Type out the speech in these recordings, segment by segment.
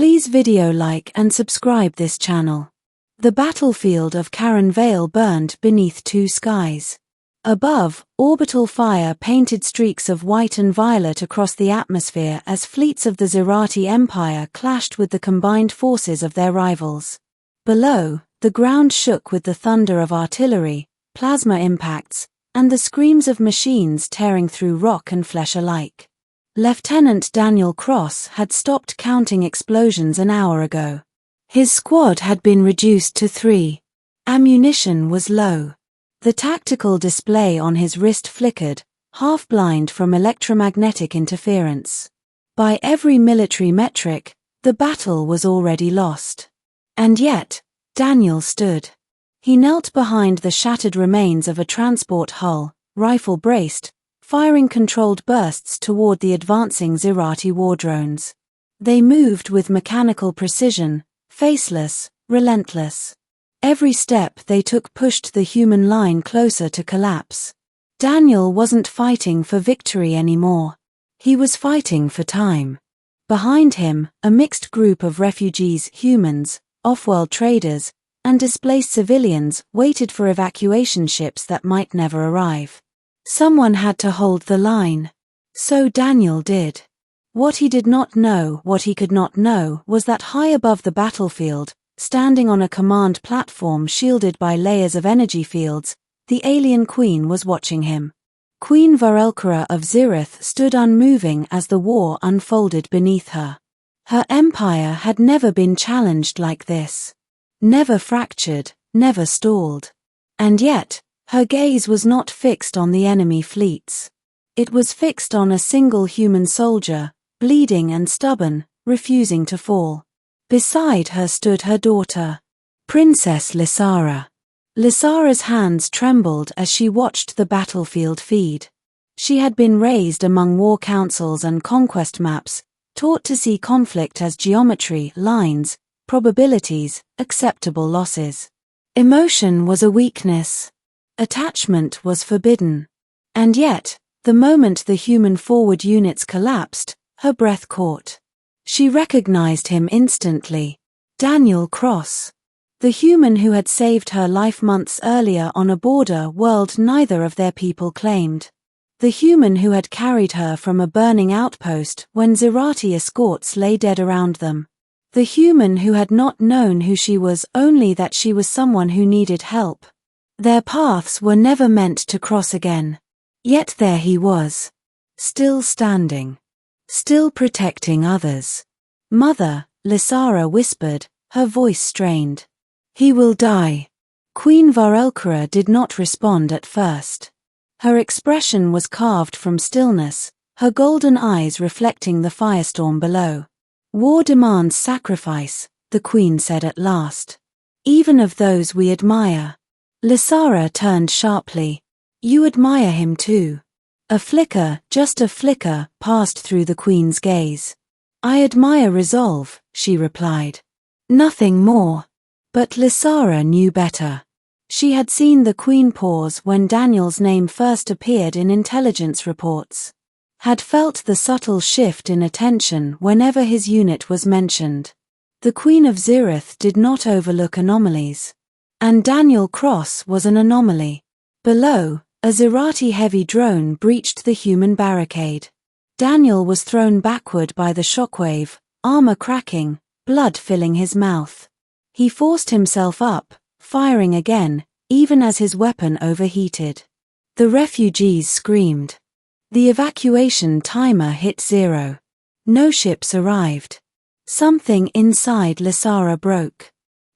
Please video like and subscribe this channel. The battlefield of Karen Vale burned beneath two skies. Above, orbital fire painted streaks of white and violet across the atmosphere as fleets of the Zerati Empire clashed with the combined forces of their rivals. Below, the ground shook with the thunder of artillery, plasma impacts, and the screams of machines tearing through rock and flesh alike. Lieutenant Daniel Cross had stopped counting explosions an hour ago. His squad had been reduced to 3. Ammunition was low. The tactical display on his wrist flickered, half-blind from electromagnetic interference. By every military metric, the battle was already lost. And yet, Daniel stood. He knelt behind the shattered remains of a transport hull, rifle-braced, firing controlled bursts toward the advancing Zerati war drones. They moved with mechanical precision, faceless, relentless. Every step they took pushed the human line closer to collapse. Daniel wasn't fighting for victory anymore. He was fighting for time. Behind him, a mixed group of refugees, humans, off-world traders, and displaced civilians waited for evacuation ships that might never arrive. Someone had to hold the line. So Daniel did. What he did not know, what he could not know, was that high above the battlefield, standing on a command platform shielded by layers of energy fields, the alien queen was watching him. Queen Varelkara of Zirith stood unmoving as the war unfolded beneath her. Her empire had never been challenged like this. Never fractured, never stalled. And yet, her gaze was not fixed on the enemy fleets. It was fixed on a single human soldier, bleeding and stubborn, refusing to fall. Beside her stood her daughter, Princess Lysara. Lysara's hands trembled as she watched the battlefield feed. She had been raised among war councils and conquest maps, taught to see conflict as geometry, lines, probabilities, acceptable losses. Emotion was a weakness. Attachment was forbidden. And yet, the moment the human forward units collapsed, her breath caught. She recognized him instantly. Daniel Cross. The human who had saved her life months earlier on a border world neither of their people claimed. The human who had carried her from a burning outpost when Zerati escorts lay dead around them. The human who had not known who she was, only that she was someone who needed help. Their paths were never meant to cross again. Yet there he was. Still standing. Still protecting others. Mother, Lysara whispered, her voice strained. He will die. Queen Varelkara did not respond at first. Her expression was carved from stillness, her golden eyes reflecting the firestorm below. War demands sacrifice, the queen said at last. Even of those we admire. Lysara turned sharply. You admire him too. A flicker, just a flicker, passed through the queen's gaze. I admire resolve, she replied. Nothing more. But Lysara knew better. She had seen the queen pause when Daniel's name first appeared in intelligence reports. Had felt the subtle shift in attention whenever his unit was mentioned. The Queen of Zirith did not overlook anomalies. And Daniel Cross was an anomaly. Below, a Zerati heavy drone breached the human barricade. Daniel was thrown backward by the shockwave, armor cracking, blood filling his mouth. He forced himself up, firing again, even as his weapon overheated. The refugees screamed. The evacuation timer hit 0. No ships arrived. Something inside Lysara broke.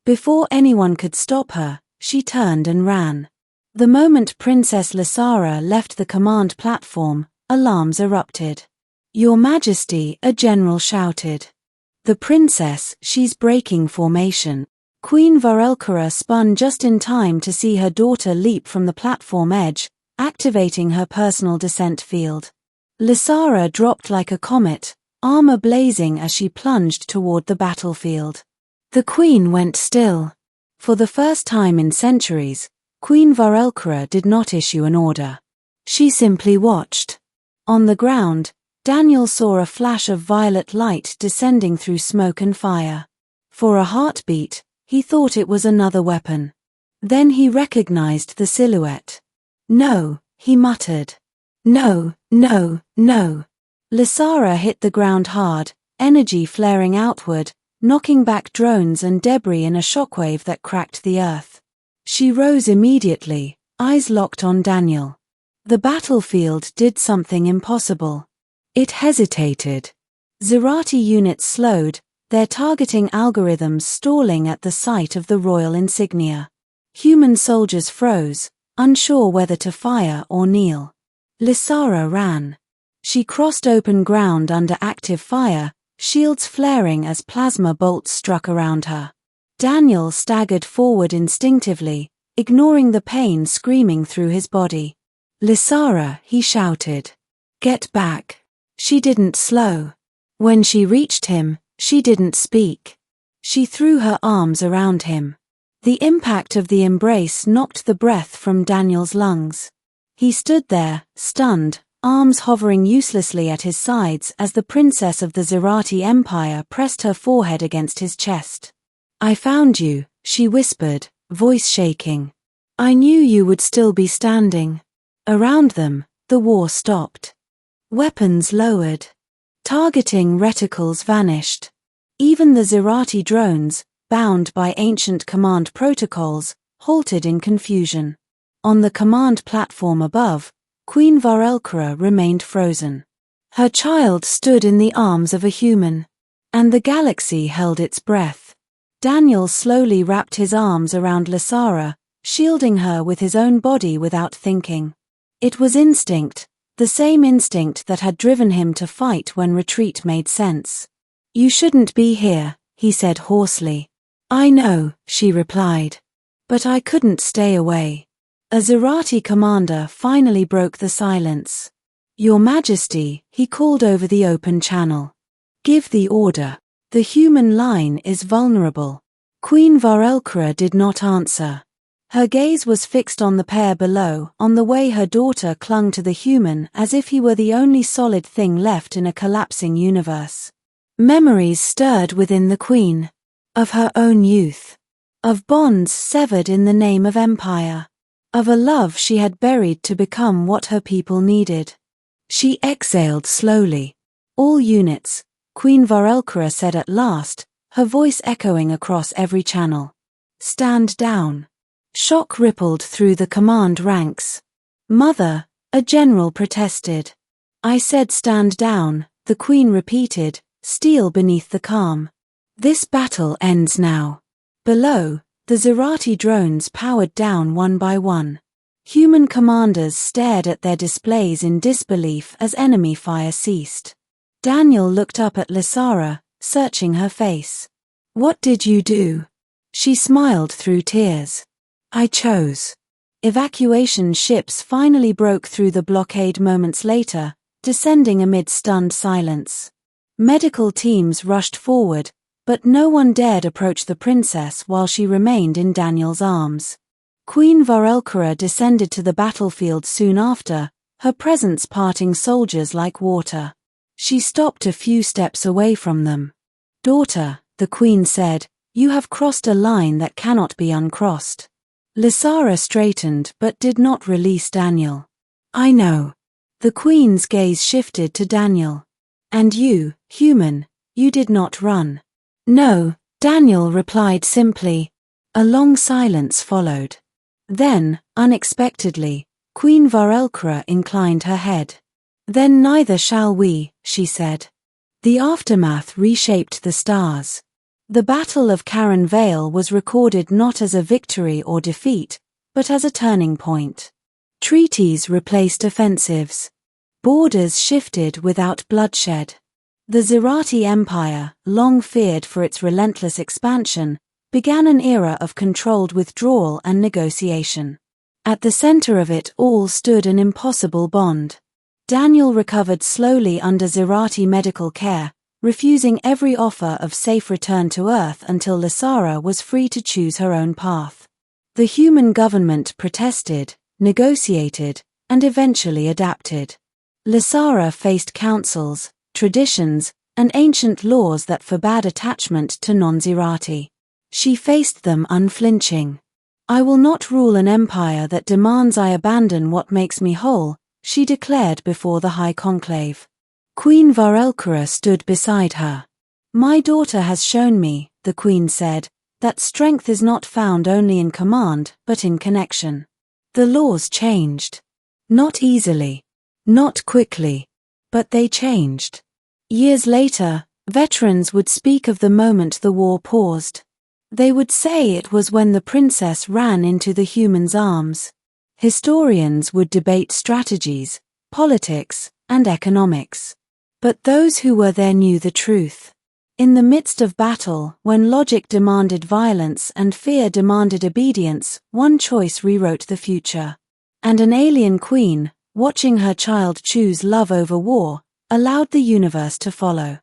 Before anyone could stop her, she turned and ran. The moment Princess Lysara left the command platform, alarms erupted. Your Majesty, a general shouted. The princess, she's breaking formation. Queen Varelkara spun just in time to see her daughter leap from the platform edge, activating her personal descent field. Lysara dropped like a comet, armor blazing as she plunged toward the battlefield. The queen went still. For the first time in centuries, Queen Varelkara did not issue an order. She simply watched. On the ground, Daniel saw a flash of violet light descending through smoke and fire. For a heartbeat, he thought it was another weapon. Then he recognized the silhouette. "No," he muttered. "No, no, no." Lysara hit the ground hard, energy flaring outward, knocking back drones and debris in a shockwave that cracked the earth. She rose immediately, eyes locked on Daniel. The battlefield did something impossible. It hesitated. Zerati units slowed, their targeting algorithms stalling at the sight of the royal insignia. Human soldiers froze, unsure whether to fire or kneel. Lysara ran. She crossed open ground under active fire, shields flaring as plasma bolts struck around her. Daniel staggered forward instinctively, ignoring the pain screaming through his body. "Lysara," he shouted. "Get back." She didn't slow. When she reached him, she didn't speak. She threw her arms around him. The impact of the embrace knocked the breath from Daniel's lungs. He stood there, stunned, arms hovering uselessly at his sides as the princess of the Zerati Empire pressed her forehead against his chest. "I found you," she whispered, voice shaking. "I knew you would still be standing." Around them, the war stopped. Weapons lowered. Targeting reticles vanished. Even the Zerati drones, bound by ancient command protocols, halted in confusion. On the command platform above, Queen Varelkra remained frozen. Her child stood in the arms of a human. And the galaxy held its breath. Daniel slowly wrapped his arms around Lysara, shielding her with his own body without thinking. It was instinct, the same instinct that had driven him to fight when retreat made sense. "You shouldn't be here," he said hoarsely. "I know," she replied. "But I couldn't stay away." A Zerati commander finally broke the silence. "Your Majesty," he called over the open channel. "Give the order. The human line is vulnerable." Queen Varelkra did not answer. Her gaze was fixed on the pair below, on the way her daughter clung to the human as if he were the only solid thing left in a collapsing universe. Memories stirred within the queen. Of her own youth. Of bonds severed in the name of empire. Of a love she had buried to become what her people needed. She exhaled slowly. "All units," Queen Varelkra said at last, her voice echoing across every channel. "Stand down." Shock rippled through the command ranks. "Mother," a general protested. "I said stand down," the queen repeated, steel beneath the calm. "This battle ends now." Below, the Zerati drones powered down one by one. Human commanders stared at their displays in disbelief as enemy fire ceased. Daniel looked up at Lysara, searching her face. "What did you do?" She smiled through tears. "I chose." Evacuation ships finally broke through the blockade moments later, descending amid stunned silence. Medical teams rushed forward, but no one dared approach the princess while she remained in Daniel's arms. Queen Varelkra descended to the battlefield soon after, her presence parting soldiers like water. She stopped a few steps away from them. "Daughter," the queen said, "you have crossed a line that cannot be uncrossed." Lysara straightened but did not release Daniel. "I know." The queen's gaze shifted to Daniel. "And you, human, you did not run." "No," Daniel replied simply. A long silence followed. Then, unexpectedly, Queen Varelkra inclined her head. "Then neither shall we," she said. The aftermath reshaped the stars. The Battle of Karen Vale was recorded not as a victory or defeat, but as a turning point. Treaties replaced offensives. Borders shifted without bloodshed. The Zerati Empire, long feared for its relentless expansion, began an era of controlled withdrawal and negotiation. At the center of it all stood an impossible bond. Daniel recovered slowly under Zerati medical care, refusing every offer of safe return to Earth until Lysara was free to choose her own path. The human government protested, negotiated, and eventually adapted. Lysara faced councils, traditions, and ancient laws that forbade attachment to non-zerati. She faced them unflinching. "I will not rule an empire that demands I abandon what makes me whole," she declared before the High Conclave. Queen Varelkara stood beside her. "My daughter has shown me," the queen said, "that strength is not found only in command but in connection." The laws changed. Not easily. Not quickly. But they changed. Years later, veterans would speak of the moment the war paused. They would say it was when the princess ran into the human's arms. Historians would debate strategies, politics, and economics. But those who were there knew the truth. In the midst of battle, when logic demanded violence and fear demanded obedience, one choice rewrote the future. And an alien queen, watching her child choose love over war, allowed the universe to follow.